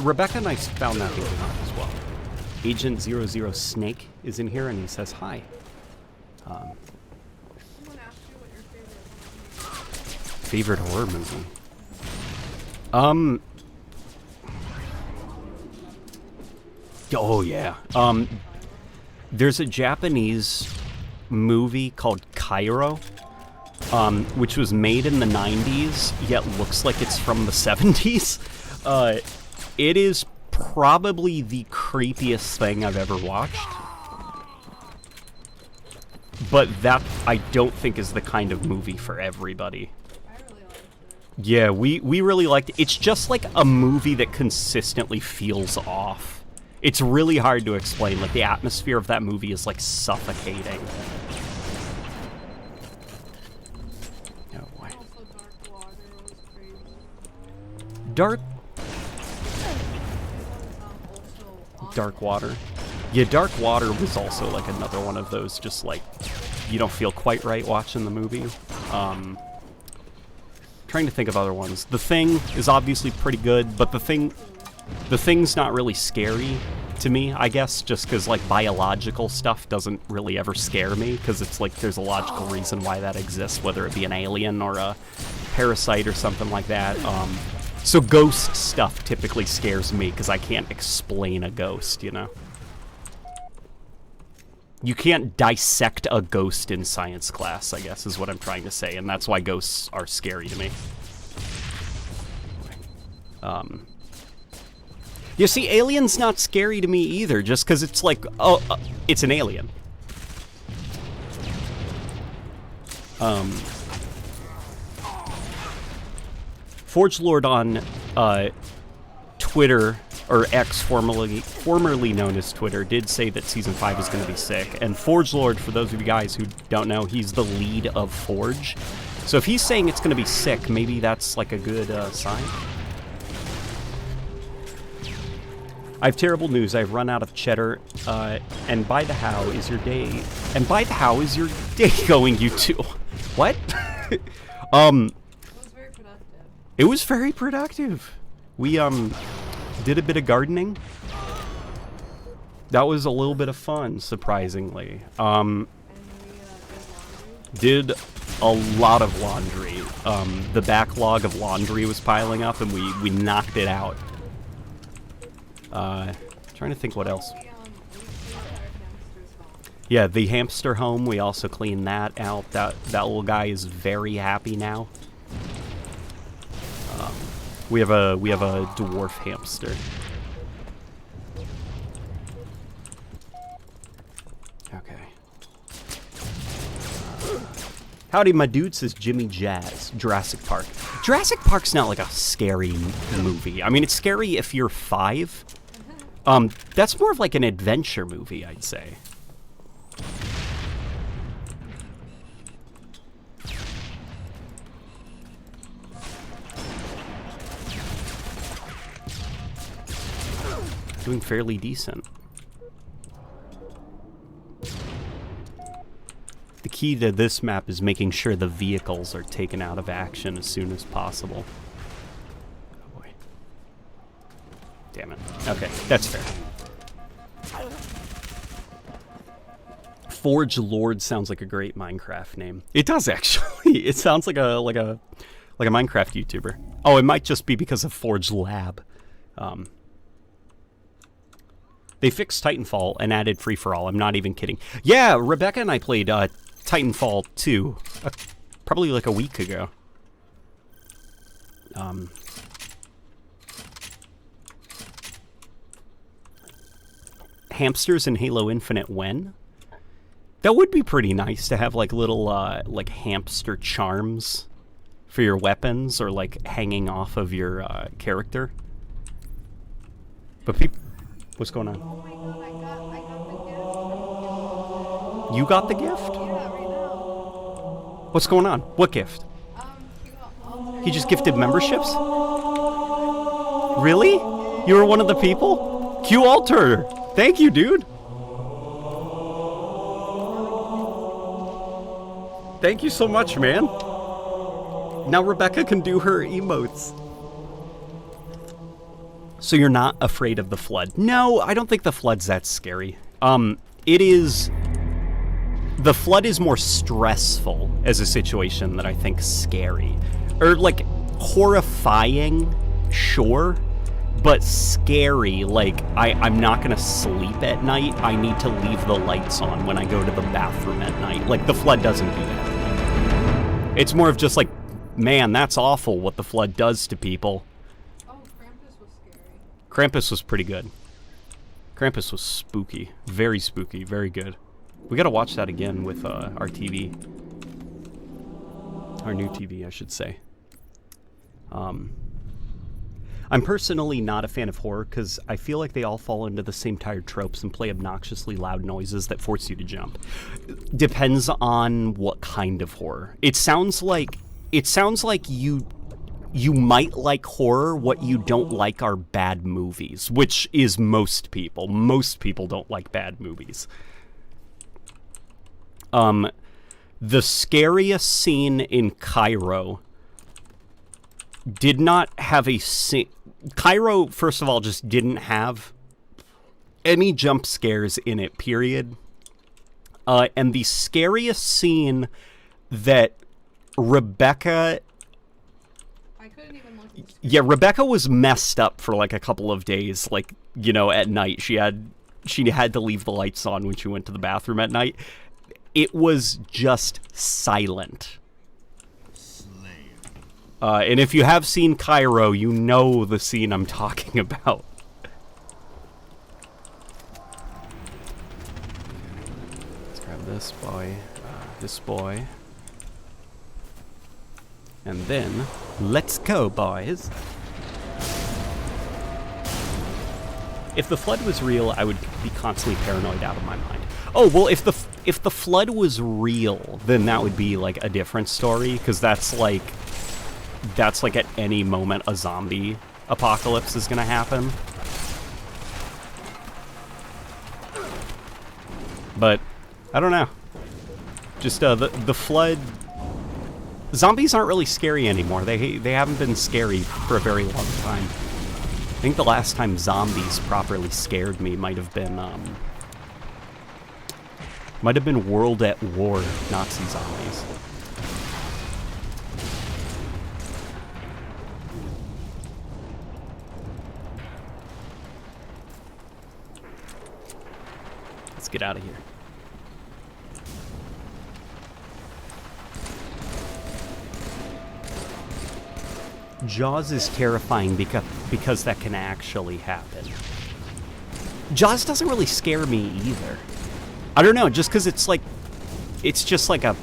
Rebecca and I found that the other night as well. Agent 00 Snake is in here and he says hi. Someone asked you what your Favorite horror movie? Oh yeah. There's a Japanese movie called Cairo, which was made in the 90s, yet looks like it's from the 70s. It is probably the creepiest thing I've ever watched. But that, I don't think, is the kind of movie for everybody. I really liked it. Yeah, we really liked it. It's just like a movie that consistently feels off. It's really hard to explain. Like, the atmosphere of that movie is, like, suffocating. Oh, boy. Also, Dark Water was crazy. Dark Dark Water. Yeah, Dark Water was also, like, another one of those just, like, you don't feel quite right watching the movie. Trying to think of other ones. The Thing is obviously pretty good, but The Thing's not really scary to me, I guess, just because, like, biological stuff doesn't really ever scare me, because it's like there's a logical reason why that exists, whether it be an alien or a parasite or something like that. So ghost stuff typically scares me, because I can't explain a ghost, you know? You can't dissect a ghost in science class, I guess, is what I'm trying to say, and that's why ghosts are scary to me. You see, Alien's not scary to me either, just because it's like, oh, it's an alien. Forge Lord on Twitter, or X, formerly known as Twitter, did say that Season 5 is going to be sick. And Forge Lord, for those of you guys who don't know, he's the lead of Forge. So if he's saying it's going to be sick, maybe that's like a good sign. I have terrible news. I've run out of cheddar, and by the how is your day? And by the how is your day going, you two? What? It was very productive. It was very productive. We did a bit of gardening. That was a little bit of fun, surprisingly. And we Did a lot of laundry. The backlog of laundry was piling up, and we knocked it out. Trying to think what else. we cleaned our hamster's home. Yeah, the hamster home, we also cleaned that out. That little guy is very happy now. We have a dwarf hamster. Okay. Howdy, my dude, says Jimmy Jazz. Jurassic Park. Jurassic Park's not like a scary movie. I mean, it's scary if you're 5. That's more of like an adventure movie, I'd say. Doing fairly decent. The key to this map is making sure the vehicles are taken out of action as soon as possible. Oh boy. Damn it. Okay, that's fair. Forge Lord sounds like a great Minecraft name. It does, actually. It sounds like a Minecraft YouTuber. Oh, it might just be because of Forge Lab. They fixed Titanfall and added free-for-all. I'm not even kidding. Yeah, Rebecca and I played Titanfall 2 probably like a week ago. Hamsters in Halo Infinite when? That would be pretty nice to have like little like hamster charms for your weapons or like hanging off of your character. But what's going on? Oh my god, I got the gift from You got the gift? Yeah, right now. What's going on? What gift? He just gifted memberships? Really? You were one of the people? Q Alter! Thank you, dude! Thank you so much, man. Now Rebecca can do her emotes. So you're not afraid of the flood? No, I don't think the flood's that scary. It is... The flood is more stressful as a situation than I think scary. Or, like, horrifying, sure, but scary, like, I'm not gonna sleep at night. I need to leave the lights on when I go to the bathroom at night. Like, the flood doesn't do that. It's more of just like, man, that's awful what the flood does to people. Oh, Krampus was scary. Krampus was pretty good. Krampus was spooky. Very spooky. Very good. We gotta watch that again with our TV. Our new TV, I should say. I'm personally not a fan of horror because I feel like they all fall into the same tired tropes and play obnoxiously loud noises that force you to jump. Depends on what kind of horror. It sounds like you might like horror. What you don't like are bad movies, which is most people. Most people don't like bad movies. The scariest scene in Cairo did not have a scene. Cairo, first of all, just didn't have any jump scares in it, period. And the scariest scene that Rebecca... I couldn't even look. Yeah, Rebecca was messed up for like a couple of days. Like, you know, at night. She had to leave the lights on when she went to the bathroom at night. It was just silent. And if you have seen Cairo, you know the scene I'm talking about. Let's grab this boy. And then, let's go, boys. If the flood was real, I would be constantly paranoid out of my mind. Oh, well, if the flood was real, then that would be, like, a different story, because that's like at any moment a zombie apocalypse is gonna happen. But, I don't know. Just, the flood... Zombies aren't really scary anymore. They haven't been scary for a very long time. I think the last time zombies properly scared me might have been World at War Nazi zombies. Let's get out of here. Jaws is terrifying because that can actually happen. Jaws doesn't really scare me either. I don't know, just because it's just like a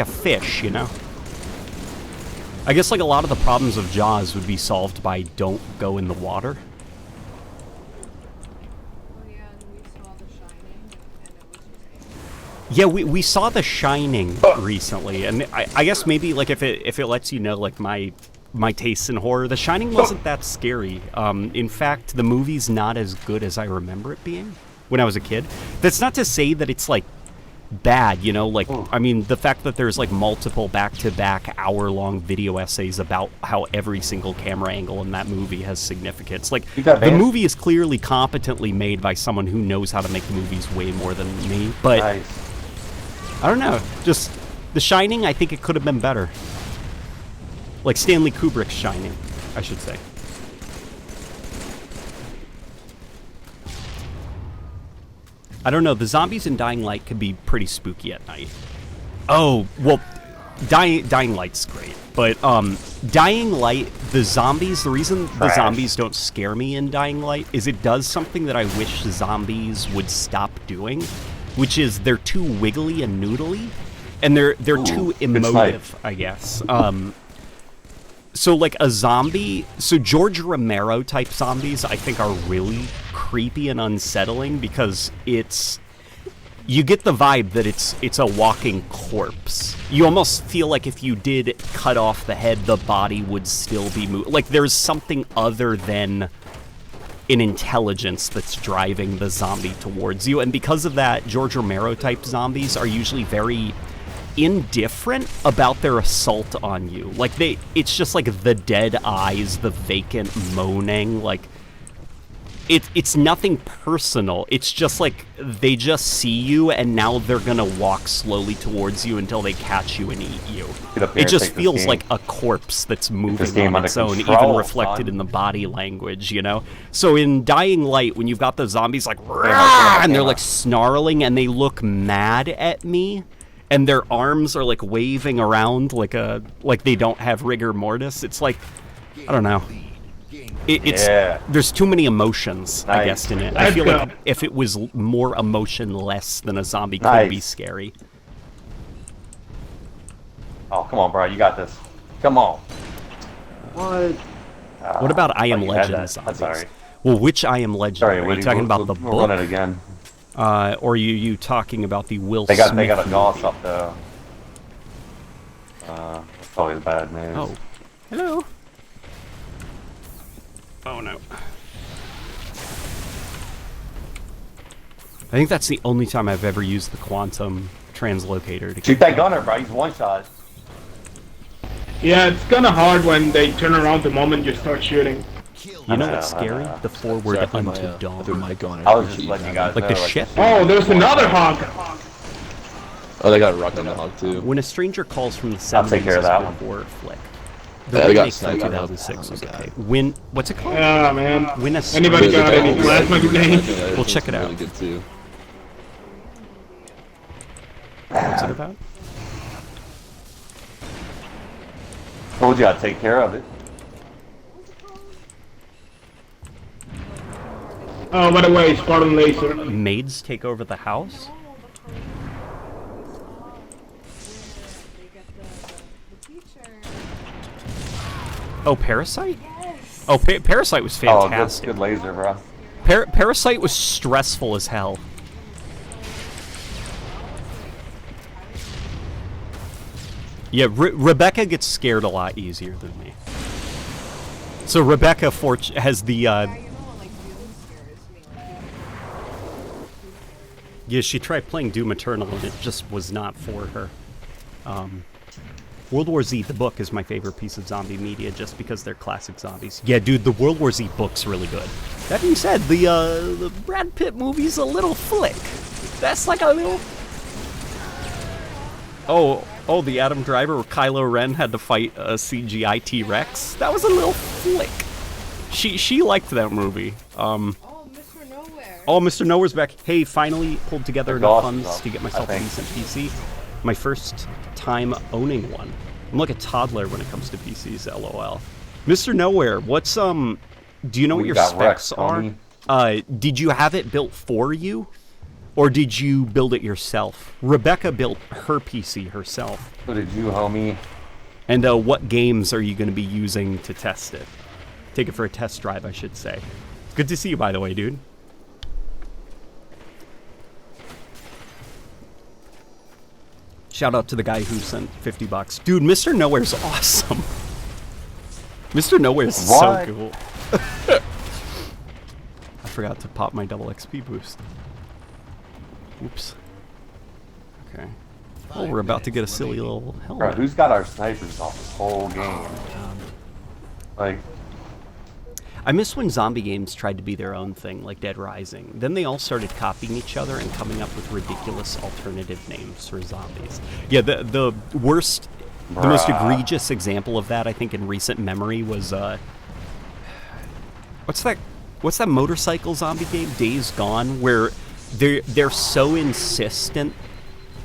fish, you know? I guess like a lot of the problems of Jaws would be solved by don't go in the water. Oh yeah, and we saw The Shining, and it was just... Yeah, we saw The Shining recently, and I guess maybe like if it lets you know like my tastes in horror, The Shining wasn't that scary. In fact, the movie's not as good as I remember it being when I was a kid. That's not to say that it's like bad, you know, like I mean the fact that there's like multiple back-to-back hour-long video essays about how every single camera angle in that movie has significance. Like the movie is clearly competently made by someone who knows how to make movies way more than me, but Nice. I don't know, just The Shining, I think it could have been better. Like Stanley Kubrick's Shining, I should say. I don't know, the zombies in Dying Light could be pretty spooky at night. Oh, well, Dying Light's great. But Dying Light, the zombies, the reason the zombies don't scare me in Dying Light is it does something that I wish zombies would stop doing, which is they're too wiggly and noodly, and they're too emotive, I guess. So like a zombie, so George Romero type zombies I think are really creepy and unsettling because you get the vibe that it's a walking corpse. You almost feel like if you did cut off the head, the body would still be moving. Like there's something other than an intelligence that's driving the zombie towards you. And because of that, George Romero type zombies are usually very indifferent about their assault on you. Like it's just like the dead eyes, the vacant moaning, like it's nothing personal. It's just like they just see you, and now they're gonna walk slowly towards you until they catch you and eat you. Get up here, It just take this feels game. like a corpse that's moving game on under its own, even control, reflected son. in the body language, you know? So in Dying Light, when you've got the zombies like, camera, and they're camera. like snarling and they look mad at me, and their arms are like waving around like they don't have rigor mortis. It's like, I don't know. It's Yeah. there's too many emotions, I Nice. guess, in it. I Let's feel go. like if it was more emotionless than a zombie could be Nice. scary. Oh, come on, bro. You got this. Come on. What? What about I Am you had Legend that. zombies? That's alright. Well, which I Am Legend? Sorry, Are you Woody, talking we'll- about the we'll run it book? again. Or are you talking about the Will They Smith got a movie? Goss up though. That's always bad news. Oh. Hello. Oh no. I think that's the only time I've ever used the quantum translocator to Shoot that gunner, bro. He's one shot. Yeah, it's kind of hard when they turn around the moment you start shooting. You know I what's know, I scary? know. The forward Sorry, I threw unto my, I dawn. threw my mic on. I was just letting you guys Like know. the ship? Oh, there's another hog. Oh, they got a rock on the hog too. When a Stranger Calls from the 70s I'll take care of is that a one. horror flick. The Yeah, they got remake from sniped. 2006 was Oh, okay. God. What's it called? Yeah, man. When a Anybody Stranger got any Calls- plasma grenades? We'll check it out. Really good too. What's it about? Told you I'd take care of it. Oh, by the way, Spartan Laser. Maids take over the house? They get the teacher. Oh, Parasite? Oh, Parasite was Oh, good, fantastic. good laser, bro. Parasite was stressful as hell. Yeah, Rebecca gets scared a lot easier than me. So Rebecca has the Yeah, you know what, like, Doom scares me. Like, yeah, she tried playing Doom Eternal and it just was not for her. World War Z, the book, is my favorite piece of zombie media just because they're classic zombies. Yeah, dude, the World War Z book's really good. That being said, the Brad Pitt movie's a little flick. That's like a little... Oh, the Adam Driver where Kylo Ren had to fight a CGI T-Rex. That was a little flick. She liked that movie. oh, Mr. Nowhere. Oh, Mr. Nowhere's back. Hey, finally pulled together That's enough awesome, funds though, to get myself I a think. decent PC. My first time owning one. I'm like a toddler when it comes to PCs, lol. Mr. Nowhere, what's do you know what We your got wrecked, specs are? homie. Did you have it built for you? Or did you build it yourself? Rebecca built her PC herself. So did you, homie? And what games are you going to be using to test it? Take it for a test drive, I should say. Good to see you, by the way, dude. Shout out to the guy who sent $50. Dude, Mr. Nowhere's awesome. Mr. Nowhere's so What? cool. I forgot to pop my double XP boost. Oops. Okay. Oh, we're about to get a silly little Bro, helmet. who's got our snipers off this whole game? Like, I miss when zombie games tried to be their own thing, like Dead Rising. Then they all started copying each other and coming up with ridiculous alternative names for zombies. Yeah, the worst, the most Bruh. egregious example of that, I think, in recent memory was what's that motorcycle zombie game, Days Gone, where they're so insistent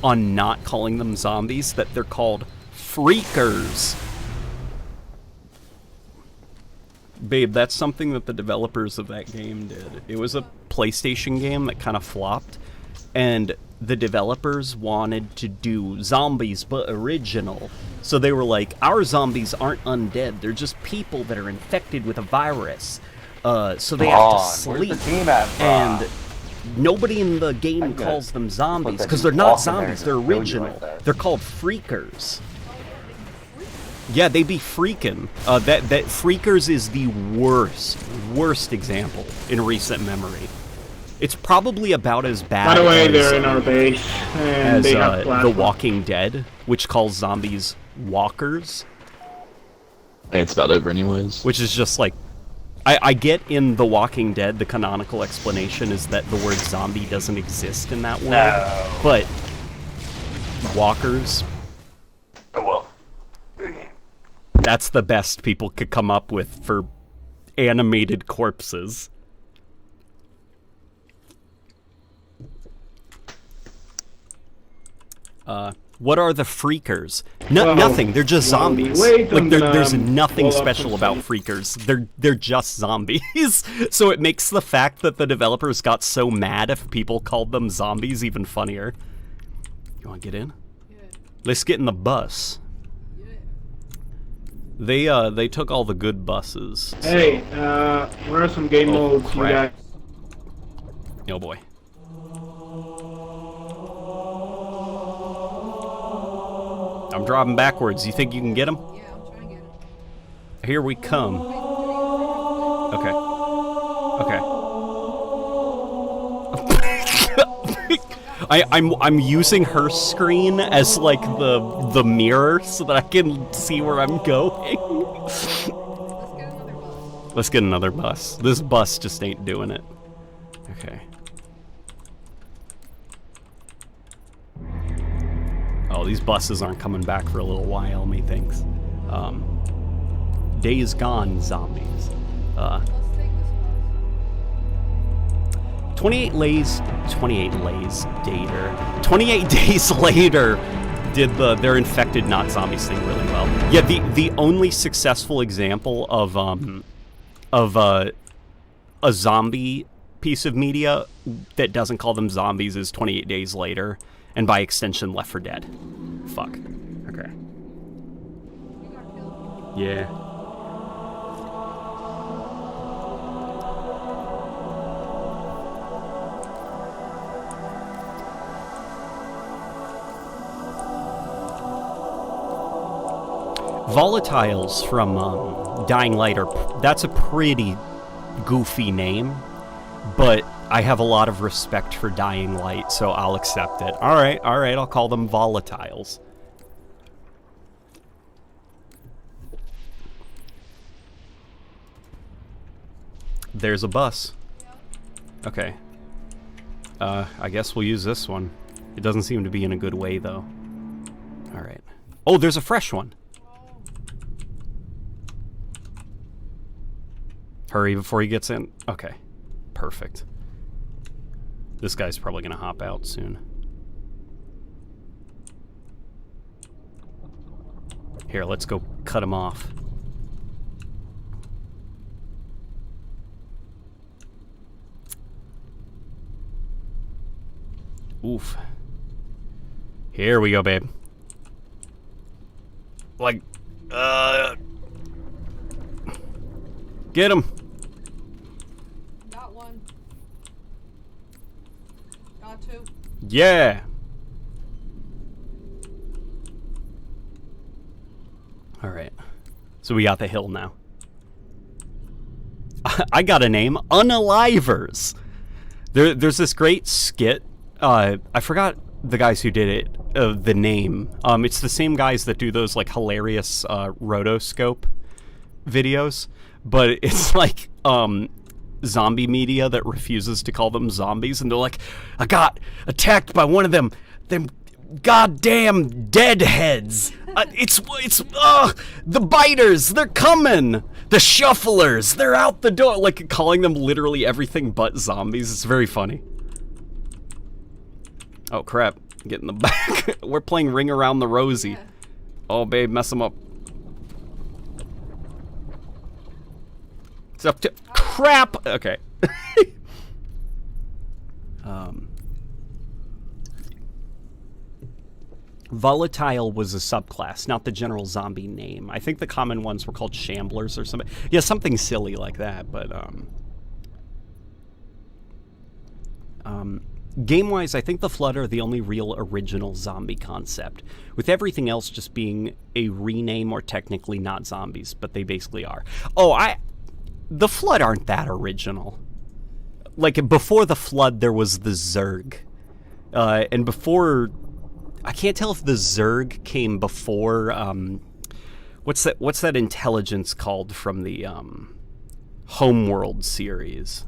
on not calling them zombies that they're called freakers. Babe, that's something that the developers of that game did. It was a PlayStation game that kind of flopped, and the developers wanted to do zombies but original. So they were like, our zombies aren't undead, they're just people that are infected with a virus. So they come have to on, sleep. where's the team at, bro? And nobody in the game I'm gonna calls them zombies that because dude they're not walk in there and zombies, just they're kill you original. like that. They're called freakers. Yeah, they be freaking. That freakers is the worst example in recent memory. It's probably about as bad By the way, as, they're in our base, and as they have The plasma. Walking Dead, which calls zombies walkers, Hey, it's about over anyways. which is just like I get in The Walking Dead, the canonical explanation is that the word zombie doesn't exist in that world. No. But walkers, Oh, well. that's the best people could come up with for animated corpses. What are the freakers? Well, Nothing. They're just well, zombies. wait, Like I'm there's gonna nothing pull up special some about freakers. They're just zombies. So it makes the fact that the developers got so mad if people called them zombies even funnier. You want to get in? Yeah. Let's get in the bus. Yeah. They took all the good buses. Hey, where are some game Oh, modes you crap. guys? Oh boy. I'm dropping backwards. You think you can get them? Yeah, I'm trying to get it. Here we come. Okay. Okay. I'm using her screen as like the mirror so that I can see where I'm going. Let's get another bus. Let's get another bus. This bus just ain't doing it. Okay. Oh, these buses aren't coming back for a little while, methinks. Days Gone zombies. Let's take this bus. 28 days later did their infected not zombies thing really well. Yeah, the only successful example of a zombie piece of media that doesn't call them zombies is 28 Days Later, and by extension Left 4 Dead. Fuck. Okay. You got killed. Yeah. Volatiles from Dying Light that's a pretty goofy name, but I have a lot of respect for Dying Light, so I'll accept it. All right, I'll call them Volatiles. There's a bus. Okay. I guess we'll use this one. It doesn't seem to be in a good way, though. All right. Oh, there's a fresh one. Hurry before he gets in. Okay. Perfect. This guy's probably going to hop out soon. Here, let's go cut him off. Oof. Here we go, babe. Like, get him. Got one. Got two. Yeah. All right. So we got the hill now. I got a name, Unalivers. There's this great skit. I forgot the guys who did it. The name. It's the same guys that do those like hilarious rotoscope videos, but it's like zombie media that refuses to call them zombies, and they're like, I got attacked by one of them goddamn deadheads. It's the biters, they're coming. The shufflers, they're out the door. Like calling them literally everything but zombies. It's very funny. Oh crap! Get in the back. We're playing Ring Around the Rosie. Yeah. Oh babe, mess them up. It's up to crap. Okay. Volatile was a subclass, not the general zombie name. I think the common ones were called Shamblers or something. Yeah, something silly like that, but game-wise, I think the Flood are the only real original zombie concept, with everything else just being a rename or technically not zombies, but they basically are. Oh, the Flood aren't that original. Like, before the Flood, there was the Zerg. And before... I can't tell if the Zerg came before, what's that intelligence called from the, Homeworld series.